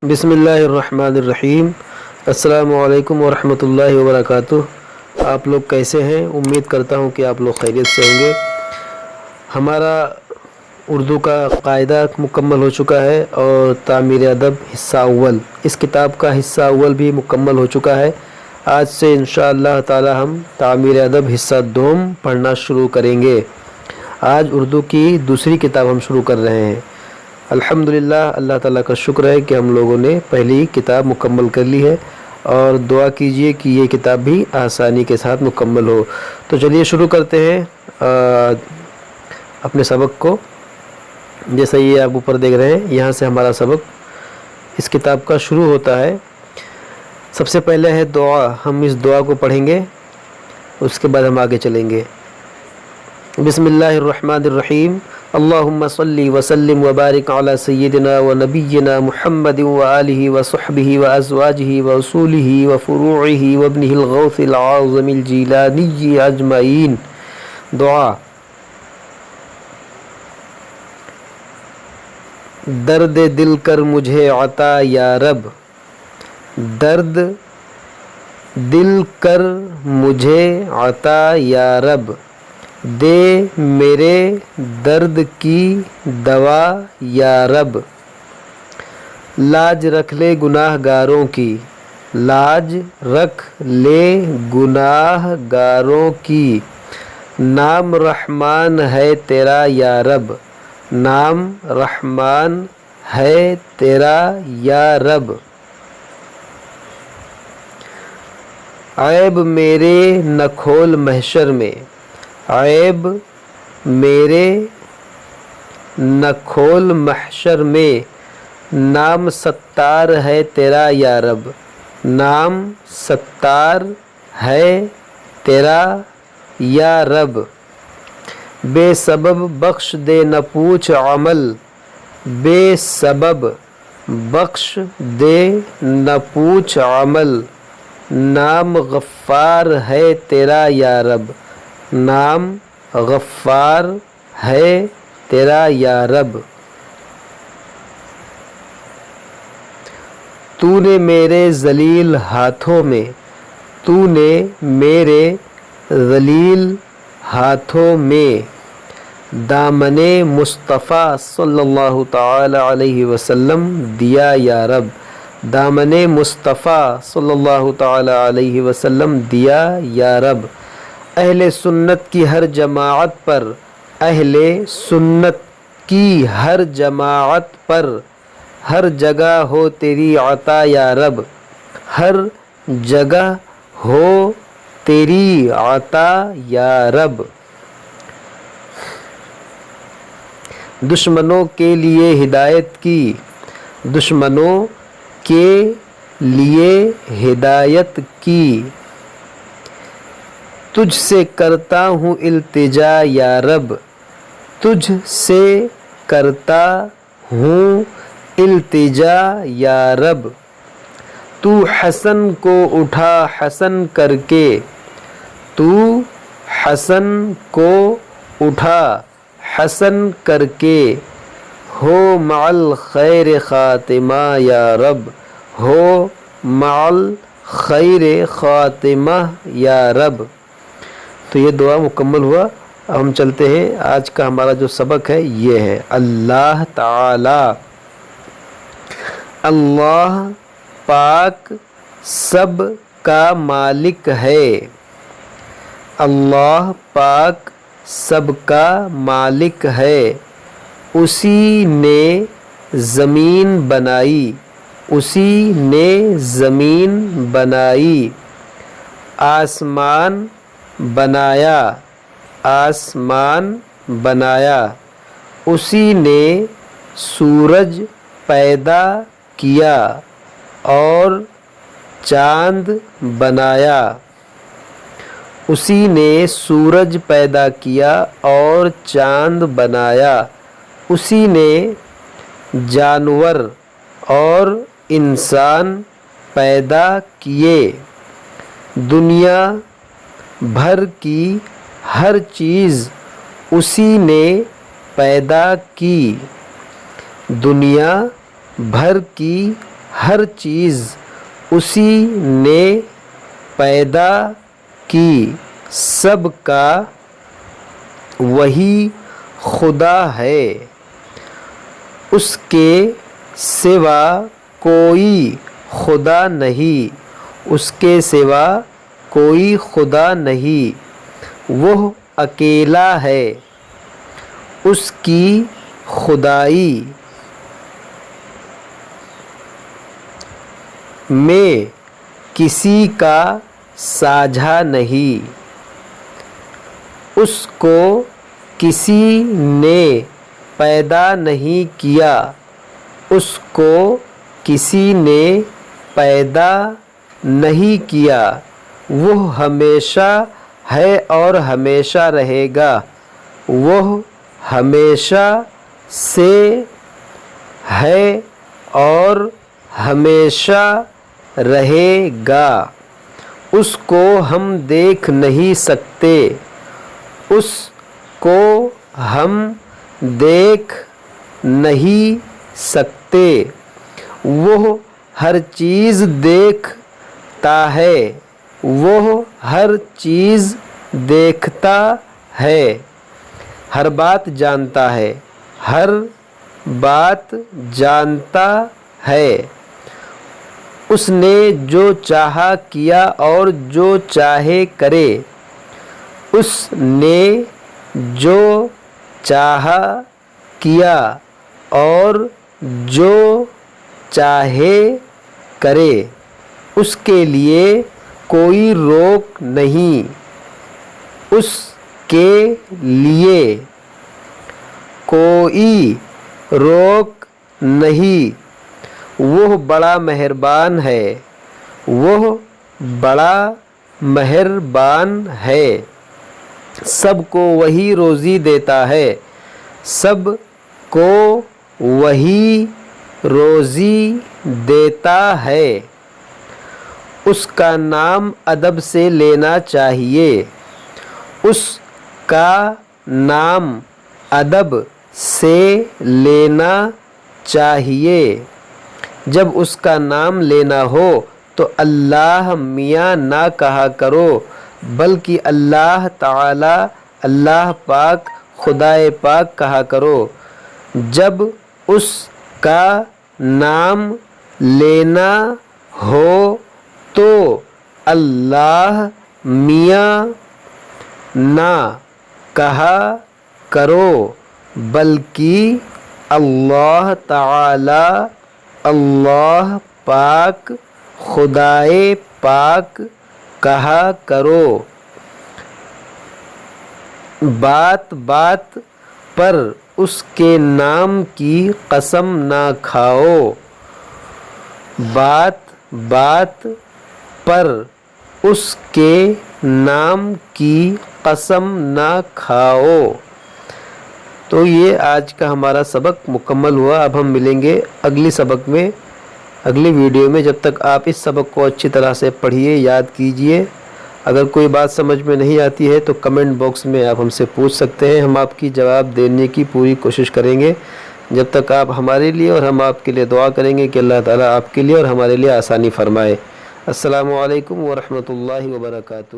بسم اللہ الرحمن الرحیم۔ السلام علیکم ورحمۃ اللہ وبرکاتہ۔ آپ لوگ کیسے ہیں؟ امید کرتا ہوں کہ آپ لوگ خیریت سے ہوں گے۔ ہمارا اردو کا قاعدہ مکمل ہو چکا ہے اور تعمیر ادب حصہ اول، اس کتاب کا حصہ اول بھی مکمل ہو چکا ہے۔ آج سے انشاءاللہ تعالی ہم تعمیر ادب حصہ دوم پڑھنا شروع کریں گے۔ آج اردو کی دوسری کتاب ہم شروع کر رہے ہیں۔ الحمدللہ، اللہ تعالیٰ کا شکر ہے کہ ہم لوگوں نے پہلی کتاب مکمل کر لی ہے، اور دعا کیجئے کہ یہ کتاب بھی آسانی کے ساتھ مکمل ہو۔ تو چلیے شروع کرتے ہیں اپنے سبق کو۔ جیسا یہ آپ اوپر دیکھ رہے ہیں، یہاں سے ہمارا سبق اس کتاب کا شروع ہوتا ہے۔ سب سے پہلے ہے دعا، ہم اس دعا کو پڑھیں گے، اس کے بعد ہم آگے چلیں گے۔ بسم اللہ الرحمن الرحیم۔ اللہم صلی وسلم وبارک علی سیدنا و نبینا محمد و آلہ و صحبہ و ازواجہ و اصولہ و فروعہ و ابنہ الغوث العظم الجیلانی اجمعین۔ دعا۔ درد دل کر مجھے عطا یا رب، درد دل کر مجھے عطا یا رب، دے میرے درد کی دوا یا رب، لاج رکھ لے گناہ گاروں کی، لاج رکھ لے گناہ گاروں کی، نام رحمان ہے تیرا یا رب، نام رحمان ہے تیرا یا رب، عیب میرے نہ کھول محشر میں، عیب میرے نہ کھول محشر میں، نام ستار ہے تیرا یا رب، نام ستار ہے تیرا یا رب، بے سبب بخش دے نہ پوچھ عمل، بے سبب بخش دے نہ پوچھ عمل، نام غفار ہے تیرا یا رب، نام غفار ہے تیرا یا رب، تو نے میرے ذلیل ہاتھوں میں، تو نے میرے ذلیل ہاتھوں میں دامن مصطفیٰ صلی اللہ تعالی علیہ وسلم دیا یا رب، دامن مصطفیٰ صلی اللہ تعالی علیہ وسلم دیا یا رب، اہل سنت کی ہر جماعت پر، اہل سنت کی ہر جماعت پر ہر جگہ ہو تیری عطا یا رب، ہر جگہ ہو تیری عطا یا رب، دشمنوں کے لیے ہدایت کی، دشمنوں کے لیے ہدایت کی، تجھ سے کرتا ہوں التجا یا رب، تجھ سے کرتا ہوں التجا یا رب، تو حسن کو اٹھا حسن کر کے، تو حسن کو اٹھا حسن کر کے، ہو مع الخیر خاتمہ یا رب، ہو مع الخیر خاتمہ یا رب۔ تو یہ دعا مکمل ہوا۔ اب ہم چلتے ہیں، آج کا ہمارا جو سبق ہے یہ ہے اللہ تعالی، اللہ پاک سب کا مالک ہے، اللہ پاک سب کا مالک ہے، اسی نے زمین بنائی، اسی نے زمین بنائی، آسمان بنایا، آسمان بنایا، اسی نے سورج پیدا کیا اور چاند بنایا، اسی نے سورج پیدا کیا اور چاند بنایا، اسی نے جانور اور انسان پیدا کیے، دنیا بھر کی ہر چیز اسی نے پیدا کی، دنیا بھر کی ہر چیز اسی نے پیدا کی، سب کا وہی خدا ہے، اس کے سوا کوئی خدا نہیں، اس کے سوا کوئی خدا نہیں، وہ اکیلا ہے، اس کی خدائی میں کسی کا ساجھا نہیں، اس کو کسی نے پیدا نہیں کیا، اس کو کسی نے پیدا نہیں کیا، وہ ہمیشہ ہے اور ہمیشہ رہے گا، وہ ہمیشہ سے ہے اور ہمیشہ رہے گا، اس کو ہم دیکھ نہیں سکتے، اس کو ہم دیکھ نہیں سکتے، وہ ہر چیز دیکھتا ہے، وہ ہر چیز دیکھتا ہے، ہر بات جانتا ہے، ہر بات جانتا ہے، اس نے جو چاہا کیا اور جو چاہے کرے، اس نے جو چاہا کیا اور جو چاہے کرے، اس کے لیے کوئی روک نہیں، اس کے لیے کوئی روک نہیں، وہ بڑا مہربان ہے، وہ بڑا مہربان ہے، سب کو وہی روزی دیتا ہے، سب کو وہی روزی دیتا ہے، اس کا نام ادب سے لینا چاہیے، اس کا نام ادب سے لینا چاہیے، جب اس کا نام لینا ہو تو اللہ میاں نہ کہا کرو بلکہ اللہ تعالی، اللہ پاک، خدائے پاک کہا کرو، جب اس کا نام لینا ہو تو اللہ میاں نہ کہا کرو بلکہ اللہ تعالی، اللہ پاک، خدائے پاک کہا کرو، بات بات پر اس کے نام کی قسم نہ کھاؤ، بات بات پر اس کے نام کی قسم نہ کھاؤ۔ تو یہ آج کا ہمارا سبق مکمل ہوا، اب ہم ملیں گے اگلی سبق میں، اگلی ویڈیو میں۔ جب تک آپ اس سبق کو اچھی طرح سے پڑھیے، یاد کیجئے، اگر کوئی بات سمجھ میں نہیں آتی ہے تو کمنٹ باکس میں آپ ہم سے پوچھ سکتے ہیں، ہم آپ کی جواب دینے کی پوری کوشش کریں گے۔ جب تک آپ ہمارے لیے اور ہم آپ کے لیے دعا کریں گے کہ اللہ تعالیٰ آپ کے لیے اور ہمارے لیے آسانی فرمائے۔ السلام علیکم ورحمۃ اللہ وبرکاتہ۔